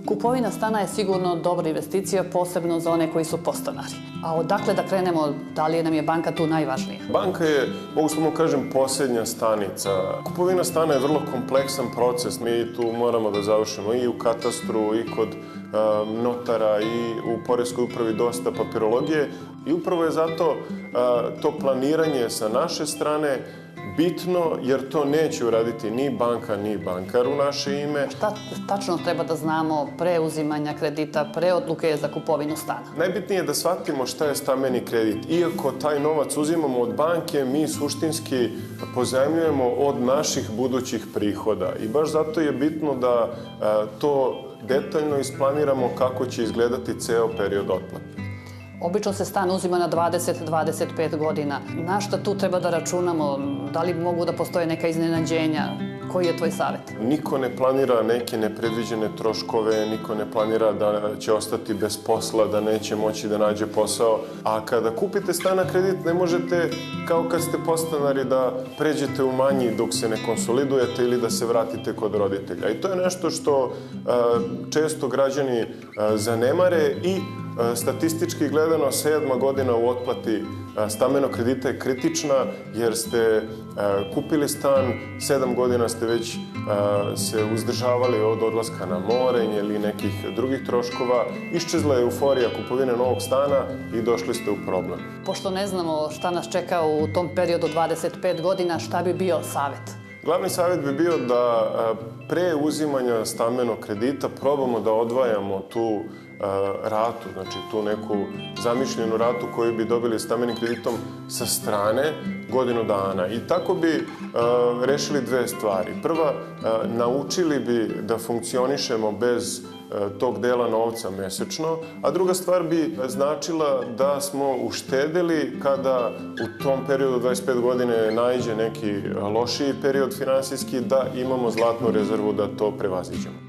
Kupovina stana je sigurno dobra investicija, posebno za one koji su podstanari. A odakle da krenemo, da li nam je banka tu najvažnija? Banka je, mogu samo kažem, posljednja stanica. Kupovina stana je vrlo kompleksan proces. Mi tu moramo da završimo i u katastru, i kod notara, i u poreskoj upravi dosta papirologije. I upravo je zato to planiranje sa naše strane bitno, jer to neće uraditi ni banka, ni bankar u naše ime. Šta tačno treba da znamo pre uzimanja kredita, pre odluke za kupovinu stana? Najbitnije je da shvatimo šta je stambeni kredit. Iako taj novac uzimamo od banke, mi suštinski pozajmljujemo od naših budućih prihoda. I baš zato je bitno da to detaljno isplaniramo kako će izgledati ceo period otplate. Obično se stan uzima na 20-25 godina. Na šta tu treba da računamo? Da li mogu da postoje neka iznenađenja? Koji je tvoj savjet? Niko ne planira neke nepredviđene troškove, niko ne planira da će ostati bez posla, da neće moći da nađe posao. A kada kupite stan na kredit, ne možete, kao kad ste podstanari, da pređete u manji dok se ne konsolidujete ili da se vratite kod roditelja. I to je nešto što često građani zanemare i statistički gledano 7. godina u otplati stambenog kredita je kritična, jer ste kupili stan, 7 godina ste već se uzdržavali od odlaska na more ili nekih drugih troškova. Iščezla je euforija kupovine novog stana i došli ste u problem. Pošto ne znamo šta nas čeka u tom periodu 25 godina, šta bi bio savjet? Glavni savjet bi bio da pre uzimanja stambenog kredita probamo da odvajamo tu ratu, znači tu neku zamišljenu ratu koju bi dobili stambenim kreditom sa strane godinu dana. I tako bi rešili dve stvari. Prva, naučili bi da funkcionišemo bez tog dela novca mesečno, a druga stvar bi značila da smo uštedeli kada u tom periodu 25 godine naiđe neki lošiji period finansijski, da imamo zlatnu rezervu da to prevaziđemo.